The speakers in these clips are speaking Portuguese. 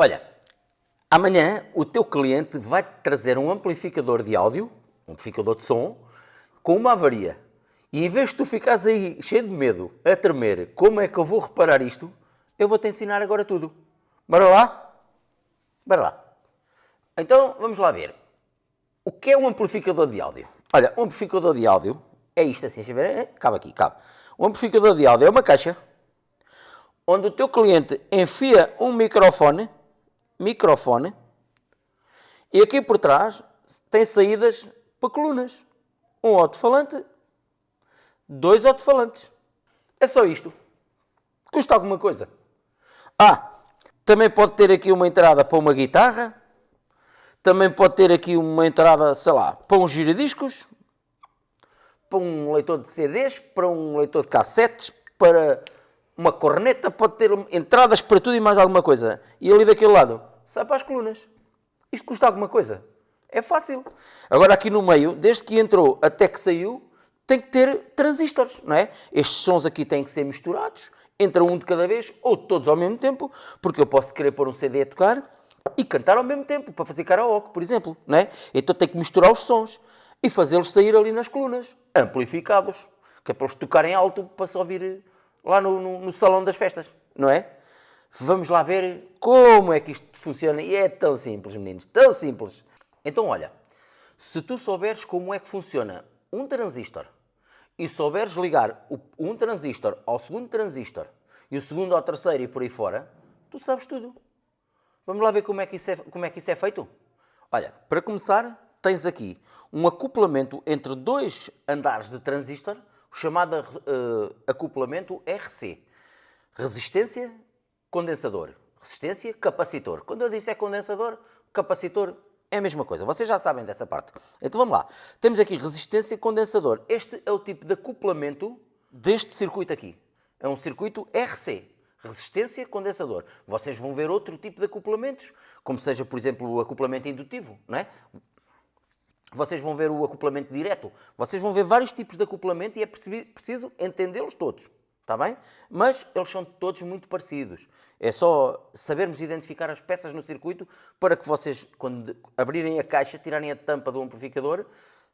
Olha, amanhã o teu cliente vai-te trazer um amplificador de áudio, um amplificador de som, com uma avaria. E em vez de tu ficares aí cheio de medo, a tremer, como é que eu vou reparar isto, eu vou-te ensinar agora tudo. Bora lá? Bora lá. Então, vamos lá ver. O que é um amplificador de áudio? Olha, um amplificador de áudio é isto assim, deixa eu ver, cabe aqui, cabe. Um amplificador de áudio é uma caixa onde o teu cliente enfia um microfone, e aqui por trás tem saídas para colunas. Um alto-falante, dois alto-falantes. É só isto. Custa alguma coisa. Também pode ter aqui uma entrada para uma guitarra. Também pode ter aqui uma entrada, sei lá, para um giradiscos, para um leitor de CDs, para um leitor de cassetes, para uma corneta, pode ter entradas para tudo e mais alguma coisa. E ali daquele lado, sai para as colunas. Isto custa alguma coisa? É fácil. Agora aqui no meio, desde que entrou até que saiu, tem que ter transistores, não é? Estes sons aqui têm que ser misturados, entra um de cada vez, ou todos ao mesmo tempo, porque eu posso querer pôr um CD a tocar e cantar ao mesmo tempo, para fazer karaoke, por exemplo, não é? Então tem que misturar os sons e fazê-los sair ali nas colunas, amplificados, que é para eles tocarem alto, para se ouvir lá no salão das festas, não é? Vamos lá ver como é que isto funciona, e é tão simples, meninos, tão simples. Então, olha, se tu souberes como é que funciona um transistor e souberes ligar um transistor ao segundo transistor e o segundo ao terceiro e por aí fora, tu sabes tudo. Vamos lá ver como é que isso é feito? Olha, para começar, tens aqui um acoplamento entre dois andares de transistor, o chamado acoplamento RC. Resistência, condensador. Resistência, capacitor. Quando eu disse condensador, capacitor, é a mesma coisa. Vocês já sabem dessa parte. Então vamos lá. Temos aqui resistência, condensador. Este é o tipo de acoplamento deste circuito aqui. É um circuito RC. Resistência, condensador. Vocês vão ver outro tipo de acoplamentos, como seja, por exemplo, o acoplamento indutivo, não é? Vocês vão ver o acoplamento direto. Vocês vão ver vários tipos de acoplamento e é preciso entendê-los todos, está bem? Mas eles são todos muito parecidos. É só sabermos identificar as peças no circuito para que vocês, quando abrirem a caixa, tirarem a tampa do amplificador,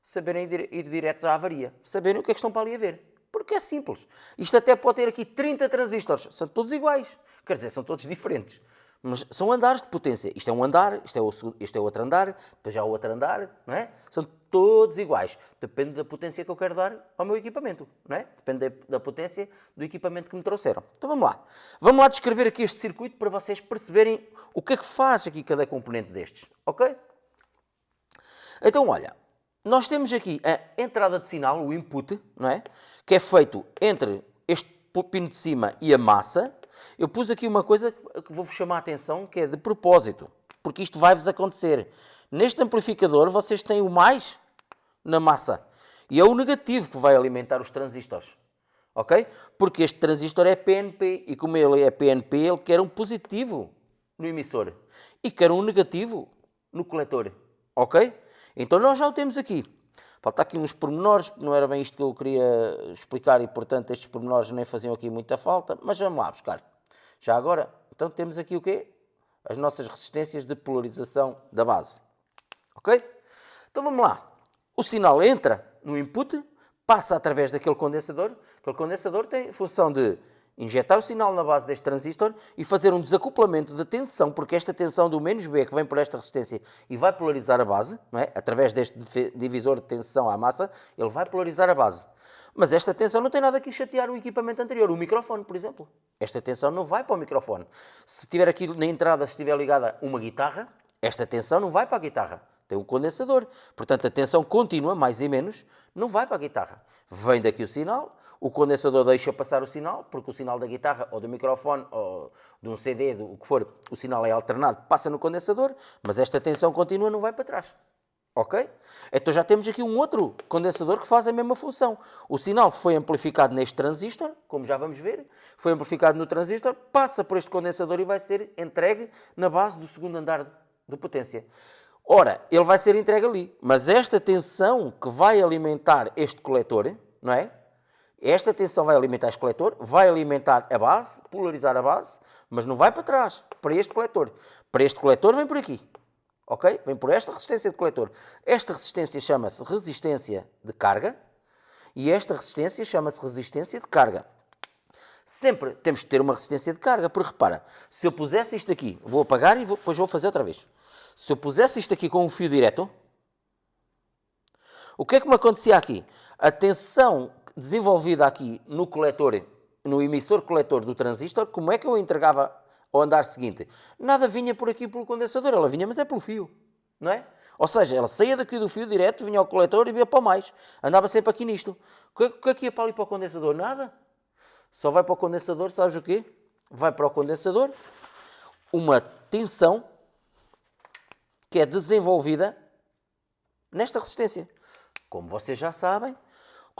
saberem ir diretos à avaria. Saberem o que é que estão para ali a ver. Porque é simples. Isto até pode ter aqui 30 transistores. São todos iguais. Quer dizer, são todos diferentes. Mas são andares de potência. Isto é um andar, este é outro andar, depois já o outro andar, não é? São todos iguais. Depende da potência que eu quero dar ao meu equipamento, não é? Depende da potência do equipamento que me trouxeram. Então vamos lá. Vamos lá descrever aqui este circuito para vocês perceberem o que é que faz aqui cada componente destes, ok? Então, olha, nós temos aqui a entrada de sinal, o input, não é? Que é feito entre este pino de cima e a massa. Eu pus aqui uma coisa que vou-vos chamar a atenção, que é de propósito, porque isto vai-vos acontecer. Neste amplificador, vocês têm o mais na massa. E é o negativo que vai alimentar os transistores. Ok? Porque este transistor é PNP. E como ele é PNP, ele quer um positivo no emissor. E quer um negativo no coletor. Ok? Então nós já o temos aqui. Falta aqui uns pormenores, não era bem isto que eu queria explicar e, portanto, estes pormenores nem faziam aqui muita falta, mas vamos lá buscar. Já agora, então temos aqui o quê? As nossas resistências de polarização da base. Ok? Então vamos lá. O sinal entra no input, passa através daquele condensador. Aquele condensador tem a função de injetar o sinal na base deste transistor e fazer um desacoplamento da tensão, porque esta tensão do menos B que vem por esta resistência e vai polarizar a base, não é? Através deste divisor de tensão à massa, ele vai polarizar a base. Mas esta tensão não tem nada que chatear o equipamento anterior, o microfone, por exemplo. Esta tensão não vai para o microfone. Se tiver aqui na entrada, se estiver ligada uma guitarra, esta tensão não vai para a guitarra. Tem um condensador. Portanto, a tensão contínua, mais e menos, não vai para a guitarra. Vem daqui o sinal, o condensador deixa passar o sinal, porque o sinal da guitarra, ou do microfone, ou de um CD, do que for, o sinal é alternado, passa no condensador, mas esta tensão contínua não vai para trás. Ok? Então já temos aqui um outro condensador que faz a mesma função. O sinal foi amplificado neste transistor, como já vamos ver, foi amplificado no transistor, passa por este condensador e vai ser entregue na base do segundo andar de potência. Ora, ele vai ser entregue ali, mas esta tensão que vai alimentar este coletor, não é? Esta tensão vai alimentar este coletor, vai alimentar a base, polarizar a base, mas não vai para trás, para este coletor. Para este coletor vem por aqui, ok? Vem por esta resistência de coletor. Esta resistência chama-se resistência de carga e esta resistência chama-se resistência de carga. Sempre temos que ter uma resistência de carga, porque repara, se eu pusesse isto aqui, vou apagar e depois vou fazer outra vez. Se eu pusesse isto aqui com um fio direto, o que é que me acontecia aqui? A tensão desenvolvida aqui no coletor, no emissor coletor do transistor, como é que eu entregava ao andar seguinte? Nada vinha por aqui pelo condensador, ela vinha, mas é pelo fio, não é? Ou seja, ela saía daqui do fio direto, vinha ao coletor e ia para o mais. Andava sempre aqui nisto. O que é que ia para ali para o condensador? Nada. Só vai para o condensador, sabes o quê? Vai para o condensador uma tensão que é desenvolvida nesta resistência. Como vocês já sabem,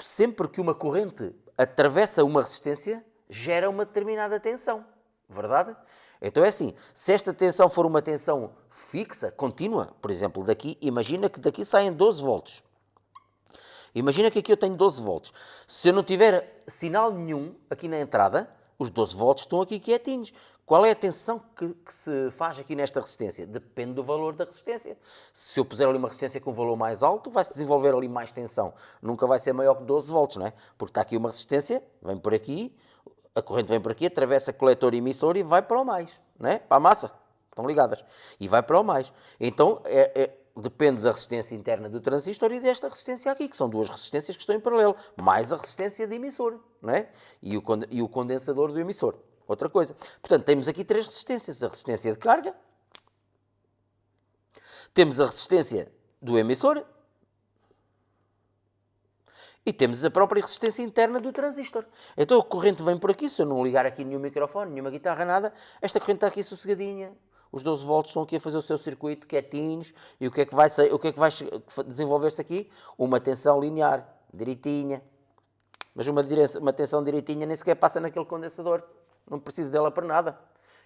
sempre que uma corrente atravessa uma resistência, gera uma determinada tensão. Verdade? Então é assim, se esta tensão for uma tensão fixa, contínua, por exemplo, daqui, imagina que daqui saem 12 volts. Imagina que aqui eu tenho 12 volts. Se eu não tiver sinal nenhum aqui na entrada, os 12 volts estão aqui quietinhos. Qual é a tensão que se faz aqui nesta resistência? Depende do valor da resistência. Se eu puser ali uma resistência com um valor mais alto, vai-se desenvolver ali mais tensão. Nunca vai ser maior que 12 volts, não é? Porque está aqui uma resistência, vem por aqui, a corrente vem por aqui, atravessa coletor e emissor e vai para o mais, não é? Para a massa. Estão ligadas. E vai para o mais. Então, depende da resistência interna do transistor e desta resistência aqui, que são duas resistências que estão em paralelo, mais a resistência de emissor, não é? E o condensador do emissor. Outra coisa. Portanto, temos aqui três resistências. A resistência de carga, temos a resistência do emissor e temos a própria resistência interna do transistor. Então a corrente vem por aqui, se eu não ligar aqui nenhum microfone, nenhuma guitarra, nada, esta corrente está aqui sossegadinha. Os 12 volts estão aqui a fazer o seu circuito quietinhos. E o que é que vai desenvolver-se aqui? Uma tensão linear, direitinha. Mas uma tensão direitinha nem sequer passa naquele condensador. Não preciso dela para nada.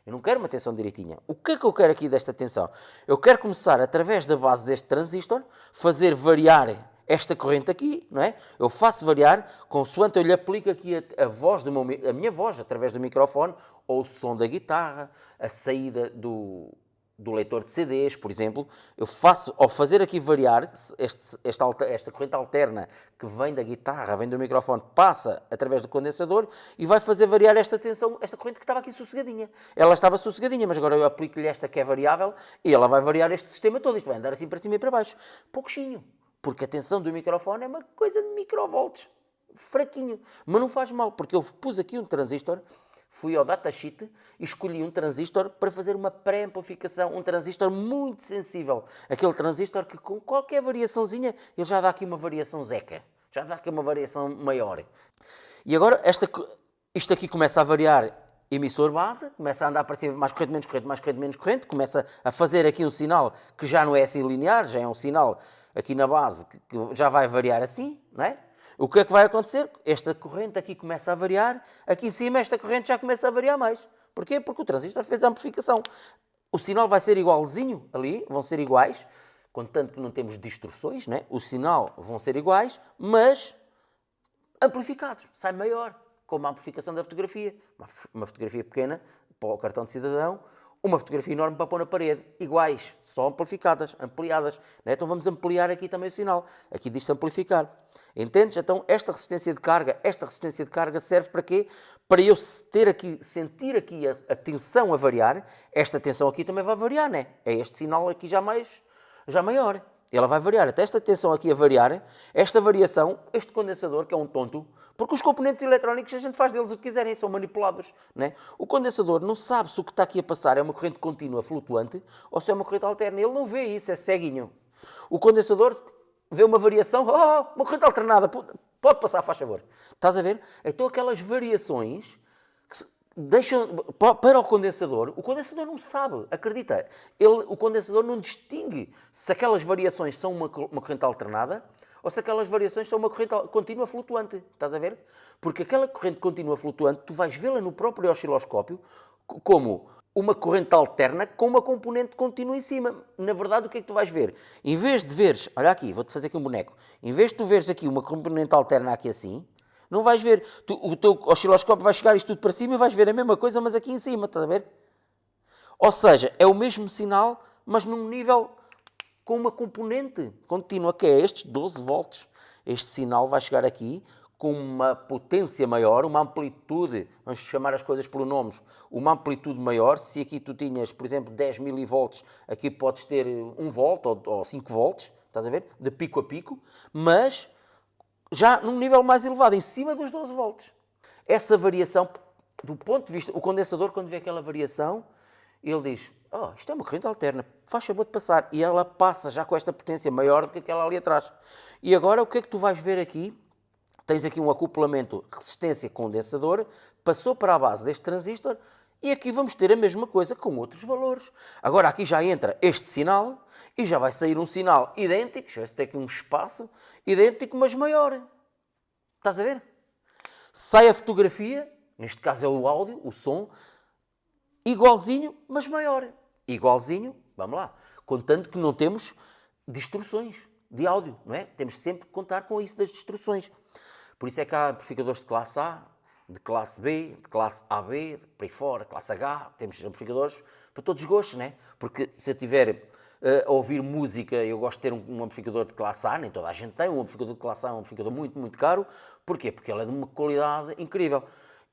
Eu não quero uma tensão direitinha. O que é que eu quero aqui desta tensão? Eu quero começar, através da base deste transistor, fazer variar esta corrente aqui, não é? Eu faço variar, consoante eu lhe aplico aqui a minha voz, através do microfone, ou o som da guitarra, a saída do leitor de CDs, por exemplo. Eu faço, ao fazer aqui variar, esta corrente alterna que vem da guitarra, vem do microfone, passa através do condensador e vai fazer variar esta tensão, esta corrente que estava aqui sossegadinha. Ela estava sossegadinha, mas agora eu aplico-lhe esta que é variável e ela vai variar este sistema todo. Isto vai andar assim para cima e para baixo. Pouquinho. Porque a tensão do microfone é uma coisa de microvolts. Fraquinho. Mas não faz mal, porque eu pus aqui um transistor, fui ao datasheet e escolhi um transistor para fazer uma pré-amplificação. Um transistor muito sensível. Aquele transistor que com qualquer variaçãozinha, ele já dá aqui uma variação zeca. Já dá aqui uma variação maior. E agora isto aqui começa a variar emissor base, começa a andar para cima, mais corrente, menos corrente, mais corrente, menos corrente, começa a fazer aqui um sinal que já não é assim linear, já é um sinal aqui na base que já vai variar assim, não é? O que é que vai acontecer? Esta corrente aqui começa a variar, aqui em cima esta corrente já começa a variar mais. Porquê? Porque o transistor fez a amplificação. O sinal vai ser igualzinho ali, vão ser iguais, contanto que não temos distorções, não é? O sinal vão ser iguais, mas amplificados, sai maior. Como a amplificação da fotografia. Uma fotografia pequena para o cartão de cidadão, uma fotografia enorme para pôr na parede. Iguais, só amplificadas, ampliadas. Né? Então vamos ampliar aqui também o sinal. Aqui diz-se amplificar. Entendes? Então esta resistência de carga serve para quê? Para eu sentir aqui a tensão a variar. Esta tensão aqui também vai variar, né? É este sinal aqui já maior. Ela vai variar, até esta tensão aqui a variar, esta variação, este condensador, que é um tonto, porque os componentes eletrónicos a gente faz deles o que quiserem, são manipulados, né? O condensador não sabe se o que está aqui a passar é uma corrente contínua flutuante ou se é uma corrente alterna. Ele não vê isso, é ceguinho. O condensador vê uma variação, uma corrente alternada, pode passar, faz favor. Estás a ver? Então aquelas variações para o condensador não sabe, acredita. O condensador não distingue se aquelas variações são uma corrente alternada ou se aquelas variações são uma corrente contínua flutuante. Estás a ver? Porque aquela corrente contínua flutuante, tu vais vê-la no próprio osciloscópio como uma corrente alterna com uma componente contínua em cima. Na verdade, o que é que tu vais ver? Em vez de veres, olha aqui, vou-te fazer aqui um boneco. Em vez de tu veres aqui uma componente alterna aqui assim, Não vais ver. O teu osciloscópio vai chegar isto tudo para cima e vais ver a mesma coisa, mas aqui em cima, estás a ver? Ou seja, é o mesmo sinal, mas num nível com uma componente contínua, que é estes 12 volts. Este sinal vai chegar aqui com uma potência maior, uma amplitude, vamos chamar as coisas por nomes, uma amplitude maior. Se aqui tu tinhas, por exemplo, 10 milivolts, aqui podes ter 1 volt ou 5 volts, estás a ver? De pico a pico, mas já num nível mais elevado, em cima dos 12 volts. Essa variação, do ponto de vista, o condensador, quando vê aquela variação, ele diz, isto é uma corrente alterna, faz favor de passar. E ela passa já com esta potência maior do que aquela ali atrás. E agora o que é que tu vais ver aqui? Tens aqui um acoplamento resistência-condensador, passou para a base deste transistor e aqui vamos ter a mesma coisa com outros valores. Agora aqui já entra este sinal e já vai sair um sinal idêntico, deixa eu ver se tem aqui um espaço, idêntico mas maior. Estás a ver? Sai a fotografia, neste caso é o áudio, o som, igualzinho mas maior. Igualzinho, vamos lá, contanto que não temos distorções de áudio, não é? Temos sempre que contar com isso das distorções. Por isso é que há amplificadores de classe A, de classe B, de classe AB, por aí fora, classe H, temos amplificadores para todos os gostos, não é? Porque se eu tiver a ouvir música, eu gosto de ter um amplificador de classe A, nem toda a gente tem, um amplificador de classe A é um amplificador muito, muito caro. Porquê? Porque ele é de uma qualidade incrível.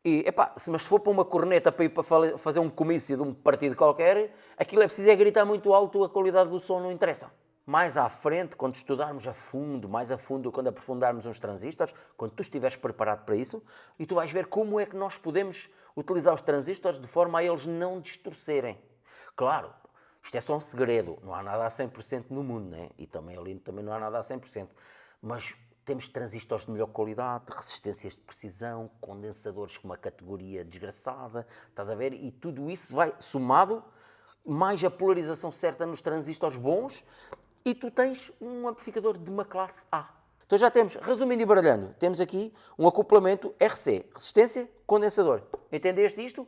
E, mas se for para uma corneta para ir para fazer um comício de um partido qualquer, aquilo é preciso gritar muito alto, a qualidade do som não interessa. Mais à frente, quando estudarmos mais a fundo, quando aprofundarmos uns transistores, quando tu estiveres preparado para isso, e tu vais ver como é que nós podemos utilizar os transistores de forma a eles não distorcerem. Claro, isto é só um segredo, não há nada a 100% no mundo, né? E também ali também não há nada a 100%. Mas temos transistores de melhor qualidade, resistências de precisão, condensadores com uma categoria desgraçada, estás a ver? E tudo isso vai somado, mais a polarização certa nos transistores bons, e tu tens um amplificador de uma classe A. Então já temos, resumindo e baralhando, temos aqui um acoplamento RC, resistência, condensador. Entendeste isto?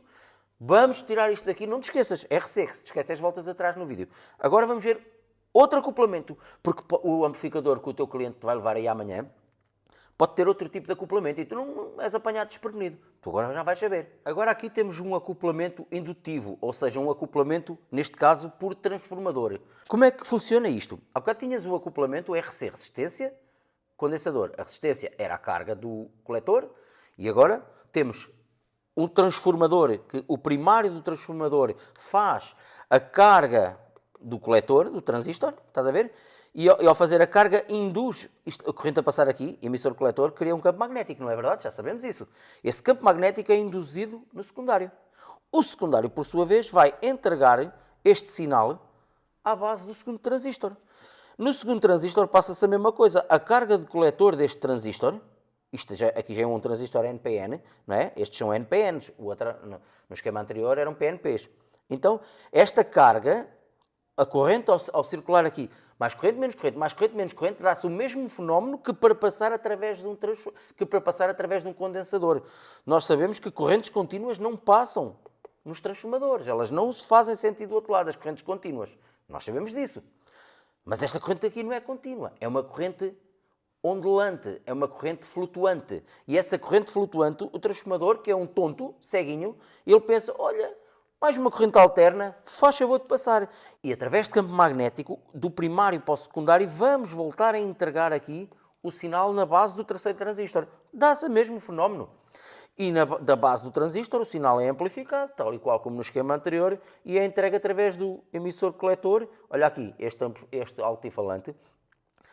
Vamos tirar isto daqui, não te esqueças, RC, que se te esqueces voltas atrás no vídeo. Agora vamos ver outro acoplamento, porque o amplificador que o teu cliente te vai levar aí amanhã pode ter outro tipo de acoplamento e tu não és apanhado desprevenido. Tu agora já vais saber. Agora aqui temos um acoplamento indutivo, ou seja, um acoplamento, neste caso, por transformador. Como é que funciona isto? Há bocado tinhas o acoplamento RC, resistência, condensador. A resistência era a carga do coletor e agora temos um transformador, que o primário do transformador faz a carga do coletor, do transistor, estás a ver? E ao fazer a carga, induz a corrente a passar aqui, emissor-coletor, cria um campo magnético, não é verdade? Já sabemos isso. Esse campo magnético é induzido no secundário. O secundário, por sua vez, vai entregar este sinal à base do segundo transistor. No segundo transistor passa-se a mesma coisa. A carga de coletor deste transistor, aqui já é um transistor NPN, não é? Estes são NPNs, o outro, no esquema anterior eram PNPs. Então, esta carga, a corrente ao circular aqui, mais corrente, menos corrente, mais corrente, menos corrente, dá-se o mesmo fenómeno que para passar através de um condensador. Nós sabemos que correntes contínuas não passam nos transformadores, elas não se fazem sentir do outro lado, as correntes contínuas. Nós sabemos disso. Mas esta corrente aqui não é contínua, é uma corrente ondulante, é uma corrente flutuante. E essa corrente flutuante, o transformador, que é um tonto, ceguinho, ele pensa, olha, mais uma corrente alterna, faz favor de passar. E através de campo magnético, do primário para o secundário, vamos voltar a entregar aqui o sinal na base do terceiro transistor. Dá-se o mesmo fenómeno. E da base do transistor o sinal é amplificado, tal e qual como no esquema anterior, e é entregue através do emissor-coletor. Olha aqui, este altifalante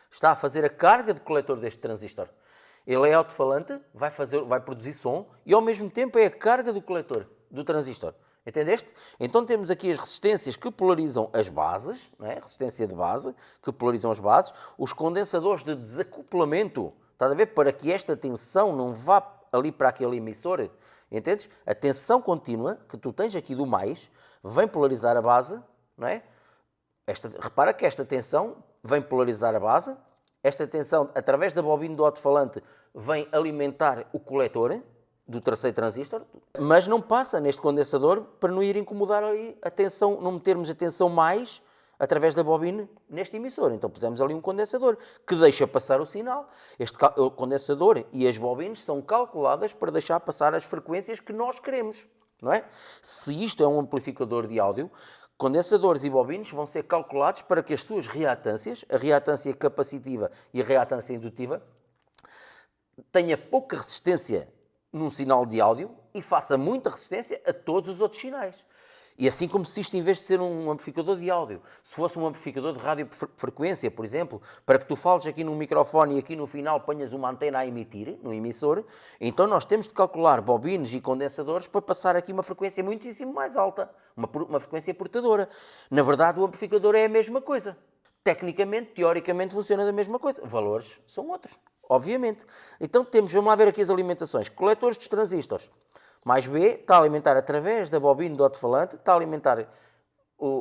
está a fazer a carga de coletor deste transistor. Ele é altifalante, vai produzir som, e ao mesmo tempo é a carga do coletor do transistor. Entendeste? Então temos aqui as resistências que polarizam as bases, não é? Resistência de base, que polarizam as bases, os condensadores de desacoplamento, estás a ver? Para que esta tensão não vá ali para aquele emissor, entendes? A tensão contínua que tu tens aqui do mais, vem polarizar a base, não é? Repara que esta tensão vem polarizar a base, esta tensão, através da bobina do alto-falante, vem alimentar o coletor do terceiro transistor, mas não passa neste condensador para não ir incomodar aí a tensão, não metermos a tensão mais através da bobina neste emissor. Então pusemos ali um condensador que deixa passar o sinal. O condensador e as bobinas são calculadas para deixar passar as frequências que nós queremos, não é? Se isto é um amplificador de áudio, condensadores e bobinas vão ser calculados para que as suas reatâncias, a reatância capacitiva e a reatância indutiva, tenha pouca resistência num sinal de áudio e faça muita resistência a todos os outros sinais. E assim como se isto, em vez de ser um amplificador de áudio, se fosse um amplificador de radiofrequência, por exemplo, para que tu fales aqui num microfone e aqui no final ponhas uma antena a emitir, no emissor, então nós temos de calcular bobinas e condensadores para passar aqui uma frequência muitíssimo mais alta, uma frequência portadora. Na verdade, o amplificador é a mesma coisa. Tecnicamente, teoricamente, funciona da mesma coisa. Valores são outros, obviamente. Então vamos lá ver aqui as alimentações. Coletores dos transistores. Mais B está a alimentar através da bobina do alto-falante, está a alimentar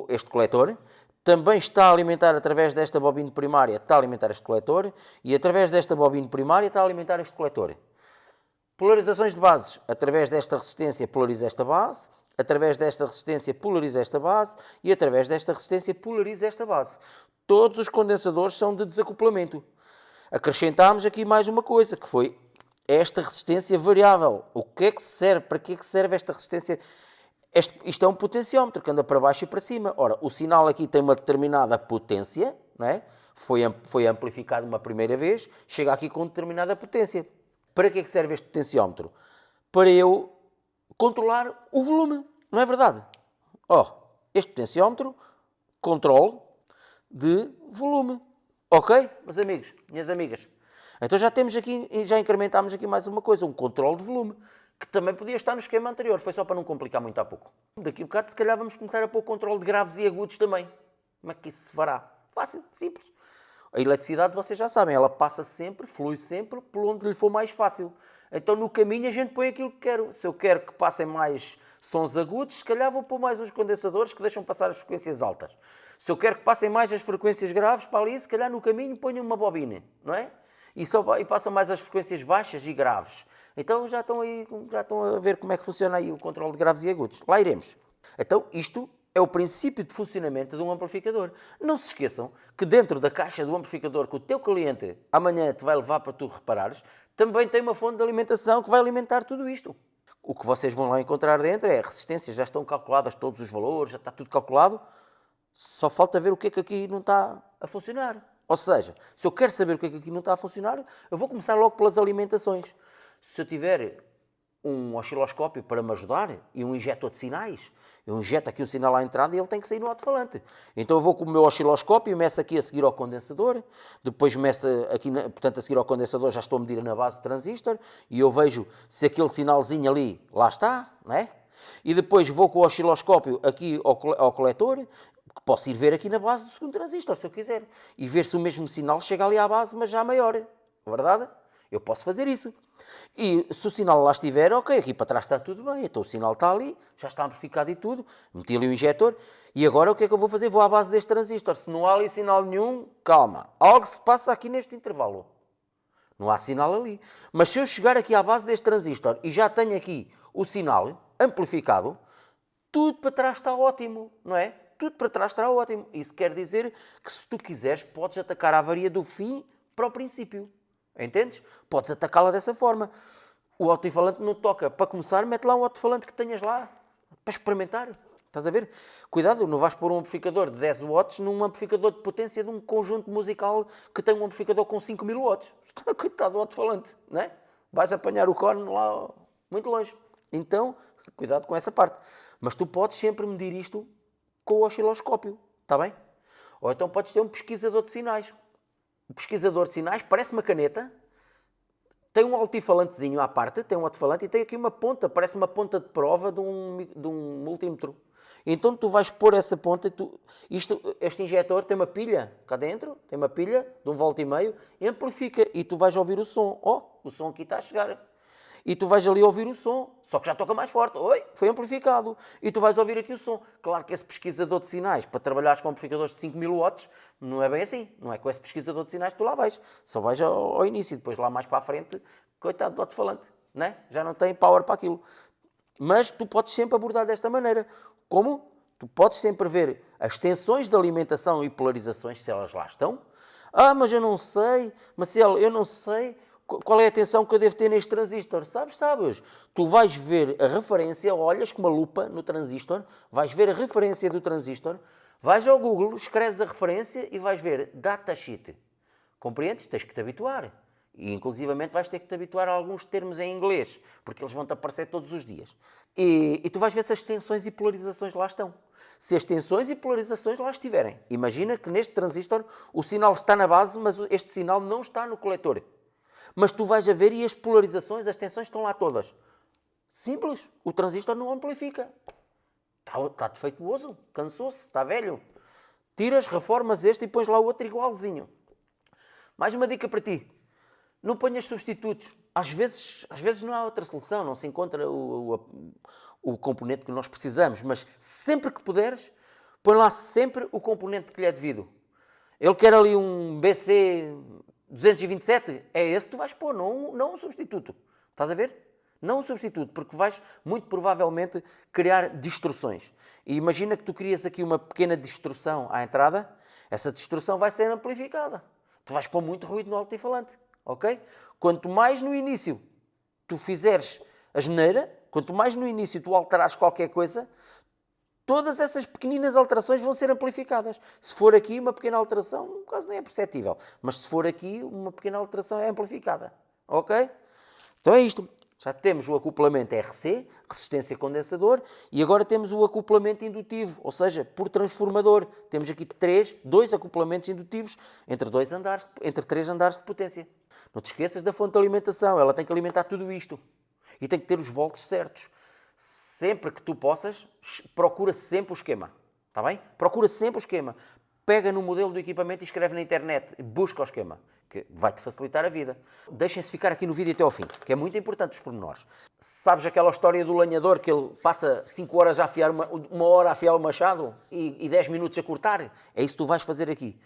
este coletor. Também está a alimentar através desta bobina primária, está a alimentar este coletor. E através desta bobina primária está a alimentar este coletor. Polarizações de bases. Através desta resistência polariza esta base. Através desta resistência polariza esta base. E através desta resistência polariza esta base. Todos os condensadores são de desacoplamento. Acrescentámos aqui mais uma coisa, que foi esta resistência variável. O que é que serve? Para que é que serve esta resistência? Isto é um potenciómetro que anda para baixo e para cima. Ora, o sinal aqui tem uma determinada potência, não é? Foi amplificado uma primeira vez, chega aqui com determinada potência. Para que é que serve este potenciómetro? Para eu controlar o volume, não é verdade? Este potenciómetro, controle de volume. Ok, meus amigos, minhas amigas? Então já temos aqui, já incrementámos aqui mais uma coisa, um controle de volume, que também podia estar no esquema anterior, foi só para não complicar muito há pouco. Daqui a bocado, se calhar, vamos começar a pôr controle de graves e agudos também. Como é que isso se fará? Fácil, simples. A eletricidade, vocês já sabem, ela passa sempre, flui sempre, por onde lhe for mais fácil. Então, no caminho, a gente põe aquilo que quer. Se eu quero que passem mais sons agudos, se calhar vou pôr mais uns condensadores que deixam passar as frequências altas. Se eu quero que passem mais as frequências graves para ali, se calhar no caminho ponho uma bobina, não é? E passam mais as frequências baixas e graves. Então já estão a ver como é que funciona aí o controle de graves e agudos. Lá iremos. Então isto é o princípio de funcionamento de um amplificador. Não se esqueçam que dentro da caixa do amplificador que o teu cliente amanhã te vai levar para tu reparares, também tem uma fonte de alimentação que vai alimentar tudo isto. O que vocês vão lá encontrar dentro é resistências, já estão calculadas todos os valores, já está tudo calculado. Só falta ver o que é que aqui não está a funcionar. Ou seja, se eu quero saber o que é que aqui não está a funcionar, eu vou começar logo pelas alimentações. Se eu tiver um osciloscópio para me ajudar e um injetor de sinais, eu injeto aqui um sinal à entrada e ele tem que sair no alto-falante. Então eu vou com o meu osciloscópio, meço aqui a seguir ao condensador, depois meço aqui, portanto a seguir ao condensador já estou a medir na base do transistor e eu vejo se aquele sinalzinho ali, lá está, não é? E depois vou com o osciloscópio aqui ao coletor, que posso ir ver aqui na base do segundo transistor, se eu quiser, e ver se o mesmo sinal chega ali à base, mas já maior, verdade? Eu posso fazer isso. E se o sinal lá estiver, ok, aqui para trás está tudo bem, então o sinal está ali, já está amplificado e tudo, meti ali o injetor, e agora o que é que eu vou fazer? Vou à base deste transistor. Se não há ali sinal nenhum, calma, algo se passa aqui neste intervalo. Não há sinal ali. Mas se eu chegar aqui à base deste transistor e já tenho aqui o sinal amplificado, tudo para trás está ótimo, não é? Tudo para trás está ótimo. Isso quer dizer que se tu quiseres, podes atacar a avaria do fim para o princípio. Entendes? Podes atacá-la dessa forma. O altifalante não toca. Para começar, mete lá um altifalante que tenhas lá. Para experimentar. Estás a ver? Cuidado, não vais pôr um amplificador de 10 watts num amplificador de potência de um conjunto musical que tem um amplificador com 5.000 watts. Coitado do altifalante, não é? Vais apanhar o cone lá muito longe. Então, cuidado com essa parte. Mas tu podes sempre medir isto com o osciloscópio. Está bem? Ou então podes ter um pesquisador de sinais. O pesquisador de sinais parece uma caneta, tem um altifalantezinho à parte, tem um altifalante e tem aqui uma ponta, parece uma ponta de prova de um multímetro. Então tu vais pôr essa ponta, este injetor tem uma pilha cá dentro, tem uma pilha de 1,5 V, amplifica e tu vais ouvir o som. O som aqui está a chegar. E tu vais ali ouvir o som, só que já toca mais forte. Oi, foi amplificado. E tu vais ouvir aqui o som. Claro que esse pesquisador de sinais, para trabalhares com amplificadores de 5.000 watts, não é bem assim. Não é com esse pesquisador de sinais que tu lá vais. Só vais ao início, depois lá mais para a frente, coitado do alto-falante, né? Já não tem power para aquilo. Mas tu podes sempre abordar desta maneira. Como? Tu podes sempre ver as tensões de alimentação e polarizações, se elas lá estão. Mas eu não sei, Marcelo, eu não sei qual é a tensão que eu devo ter neste transistor. Sabes. Tu vais ver a referência, olhas com uma lupa no transistor, vais ver a referência do transistor, vais ao Google, escreves a referência e vais ver datasheet. Compreendes? Tens que te habituar. E, inclusivamente, vais ter que te habituar a alguns termos em inglês, porque eles vão-te aparecer todos os dias. E tu vais ver se as tensões e polarizações lá estão. Se as tensões e polarizações lá estiverem, imagina que neste transistor o sinal está na base, mas este sinal não está no coletor. Mas tu vais a ver e as polarizações, as tensões estão lá todas. Simples. O transistor não amplifica. Está defeituoso, cansou-se, está velho. Tiras, reformas este e pões lá o outro igualzinho. Mais uma dica para ti. Não ponhas substitutos. Às vezes não há outra solução, não se encontra o componente que nós precisamos, mas sempre que puderes, põe lá sempre o componente que lhe é devido. Ele quer ali um BC 227, é esse que tu vais pôr, não um substituto. Estás a ver? Não um substituto, porque vais muito provavelmente criar distorções. E imagina que tu crias aqui uma pequena distorção à entrada, essa distorção vai ser amplificada. Tu vais pôr muito ruído no altifalante. Ok? Quanto mais no início tu fizeres a geneira, quanto mais no início tu alterares qualquer coisa, todas essas pequeninas alterações vão ser amplificadas. Se for aqui uma pequena alteração, quase nem é perceptível. Mas se for aqui, uma pequena alteração é amplificada. Ok? Então é isto. Já temos o acoplamento RC, resistência condensador, e agora temos o acoplamento indutivo, ou seja, por transformador. Temos aqui dois acoplamentos indutivos entre 3 andares de potência. Não te esqueças da fonte de alimentação, ela tem que alimentar tudo isto. E tem que ter os volts certos. Sempre que tu possas, procura sempre o esquema. Está bem? Procura sempre o esquema. Pega no modelo do equipamento e escreve na internet. Busca o esquema, que vai-te facilitar a vida. Deixem-se ficar aqui no vídeo até ao fim, que é muito importante os pormenores. Sabes aquela história do lenhador que ele passa 5 horas a afiar, uma hora a afiar o machado e 10 minutos a cortar? É isso que tu vais fazer aqui.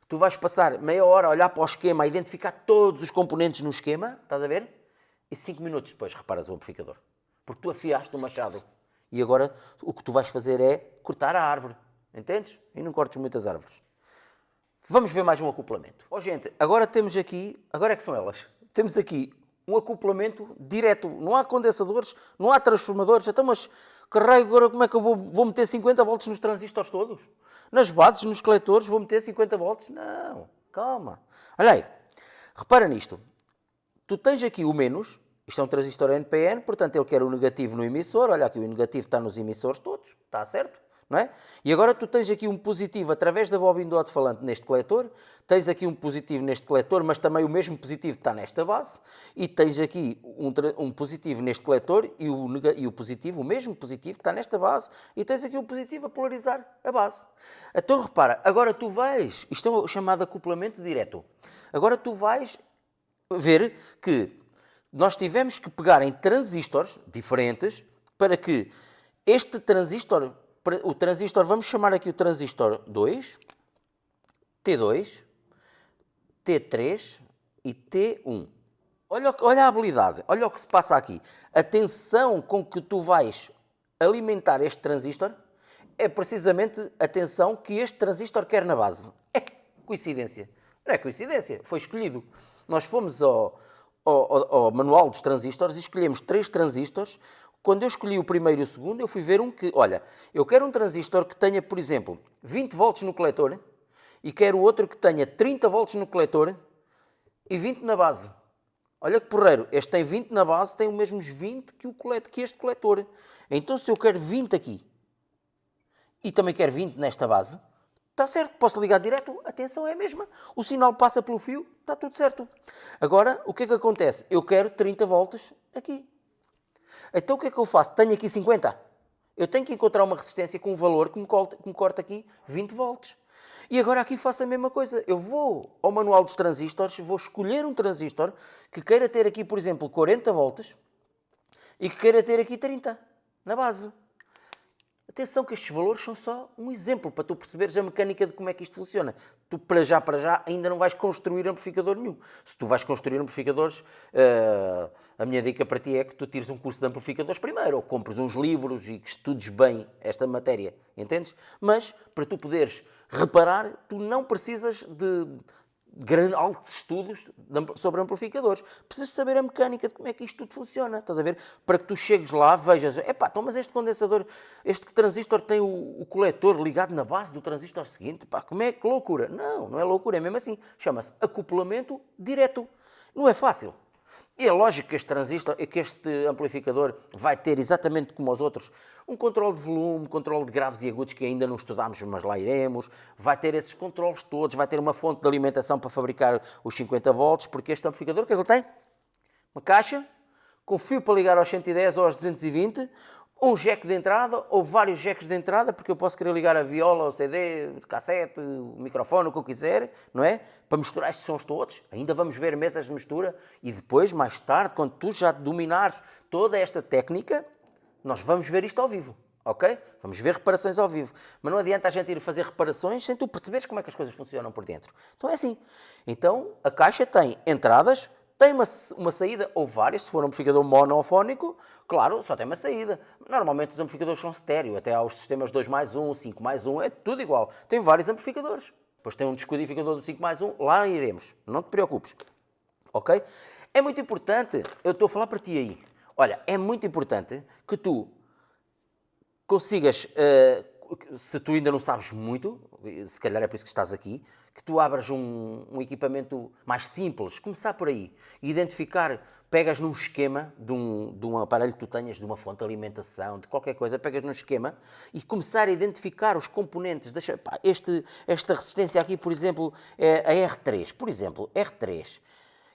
Tu vais passar meia hora a olhar para o esquema, a identificar todos os componentes no esquema, estás a ver? E 5 minutos depois reparas o amplificador. Porque tu afiaste o machado. E agora o que tu vais fazer é cortar a árvore. Entendes? E não cortes muitas árvores. Vamos ver mais um acoplamento. Gente, agora temos aqui... Agora é que são elas. Temos aqui um acoplamento direto. Não há condensadores, não há transformadores. Então, mas carrego agora como é que eu vou meter 50 volts nos transistores todos? Nas bases, nos coletores, vou meter 50 volts? Não. Calma. Olha aí. Repara nisto. Tu tens aqui o menos. Isto é um transistor NPN, portanto ele quer o negativo no emissor. Olha aqui, o negativo está nos emissores todos. Está certo? Não é? E agora tu tens aqui um positivo através da bobina do alto-falante neste coletor, tens aqui um positivo neste coletor, mas também o mesmo positivo está nesta base, e tens aqui um positivo neste coletor e o positivo, o mesmo positivo está nesta base, e tens aqui o positivo a polarizar a base. Então repara, agora tu vais, isto é o chamado acoplamento direto, agora tu vais ver que nós tivemos que pegar em transistores diferentes para que este transistor, o transistor, vamos chamar aqui o transistor 2, T2, T3 e T1. Olha a habilidade, olha o que se passa aqui. A tensão com que tu vais alimentar este transistor é precisamente a tensão que este transistor quer na base. É coincidência. Não é coincidência, foi escolhido. Nós fomos ao manual dos transistores e escolhemos 3 transistores. Quando eu escolhi o primeiro e o segundo, eu fui ver um que, olha, eu quero um transistor que tenha, por exemplo, 20 volts no coletor e quero outro que tenha 30 volts no coletor e 20 na base. Olha que porreiro, este tem 20 na base, tem os mesmos 20 que este coletor. Então, se eu quero 20 aqui e também quero 20 nesta base, está certo, posso ligar direto, a tensão é a mesma. O sinal passa pelo fio, está tudo certo. Agora, o que é que acontece? Eu quero 30 volts aqui. Então o que é que eu faço? Tenho aqui 50. Eu tenho que encontrar uma resistência com um valor que me corta aqui 20 volts. E agora aqui faço a mesma coisa. Eu vou ao manual dos transistores, vou escolher um transistor que queira ter aqui, por exemplo, 40 volts e que queira ter aqui 30 na base. Atenção que estes valores são só um exemplo para tu perceberes a mecânica de como é que isto funciona. Tu, para já, ainda não vais construir amplificador nenhum. Se tu vais construir amplificadores, a minha dica para ti é que tu tires um curso de amplificadores primeiro, ou compres uns livros e que estudes bem esta matéria, entendes? Mas, para tu poderes reparar, tu não precisas de altos estudos sobre amplificadores. Precisas saber a mecânica de como é que isto tudo funciona, estás a ver? Para que tu chegues lá, vejas, epá, então, mas este condensador, este transistor tem o coletor ligado na base do transistor seguinte, pá, como é que loucura? Não, não é loucura, é mesmo assim. Chama-se acoplamento direto. Não é fácil. E é lógico que este transistor, que este amplificador vai ter, exatamente como os outros, um controle de volume, controle de graves e agudos que ainda não estudámos, mas lá iremos. Vai ter esses controles todos, vai ter uma fonte de alimentação para fabricar os 50 volts, porque este amplificador, o que é que ele tem? Uma caixa, com fio para ligar aos 110 ou aos 220, um jack de entrada ou vários jacks de entrada, porque eu posso querer ligar a viola, o CD, o cassete, o microfone, o que eu quiser, não é? Para misturar estes sons todos. Ainda vamos ver mesas de mistura e depois, mais tarde, quando tu já dominares toda esta técnica, nós vamos ver isto ao vivo, ok? Vamos ver reparações ao vivo. Mas não adianta a gente ir fazer reparações sem tu perceberes como é que as coisas funcionam por dentro. Então é assim. Então a caixa tem entradas, tem uma saída ou várias, se for um amplificador monofónico, claro, só tem uma saída. Normalmente os amplificadores são estéreo, até há os sistemas 2+1, 5+1, é tudo igual. Tem vários amplificadores. Depois tem um descodificador do 5+1, lá iremos, não te preocupes. Ok? É muito importante, eu estou a falar para ti aí, olha, é muito importante que tu consigas, se tu ainda não sabes muito, se calhar é por isso que estás aqui, que tu abras um equipamento mais simples, começar por aí, identificar, pegas num esquema de um aparelho que tu tenhas, de uma fonte de alimentação, de qualquer coisa, pegas num esquema e começar a identificar os componentes. Esta resistência aqui, por exemplo, é a R3, por exemplo, R3.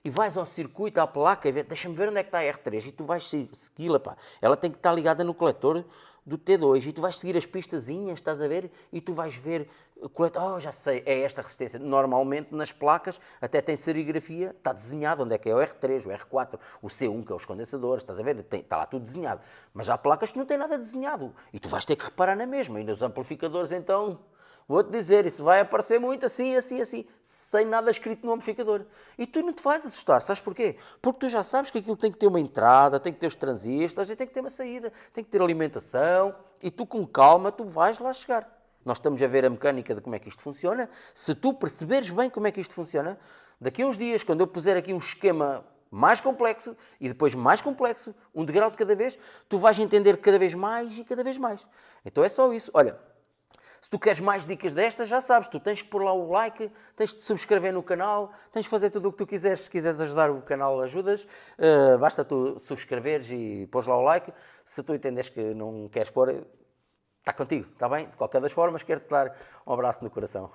E vais ao circuito, à placa, e deixa-me ver onde é que está a R3, e tu vais segui-la, pá. Ela tem que estar ligada no coletor do T2, e tu vais seguir as pistazinhas, estás a ver, e tu vais ver o coletor, já sei, é esta resistência. Normalmente nas placas até tem serigrafia, está desenhado onde é que é o R3, o R4, o C1, que é os condensadores, estás a ver, está lá tudo desenhado. Mas há placas que não têm nada desenhado, e tu vais ter que reparar na mesma, e nos amplificadores então... Vou-te dizer, isso vai aparecer muito assim, assim, assim, sem nada escrito no amplificador. E tu não te vais assustar, sabes porquê? Porque tu já sabes que aquilo tem que ter uma entrada, tem que ter os transistores, e tem que ter uma saída, tem que ter alimentação, e tu com calma, tu vais lá chegar. Nós estamos a ver a mecânica de como é que isto funciona. Se tu perceberes bem como é que isto funciona, daqui a uns dias, quando eu puser aqui um esquema mais complexo e depois mais complexo, um degrau de cada vez, tu vais entender cada vez mais e cada vez mais. Então é só isso. Olha, se tu queres mais dicas destas, já sabes, tu tens que pôr lá o like, tens de subscrever no canal, tens de fazer tudo o que tu quiseres. Se quiseres ajudar o canal, ajudas. Basta tu subscreveres e pôs lá o like. Se tu entendes que não queres pôr, está contigo, está bem? De qualquer das formas, quero-te dar um abraço no coração.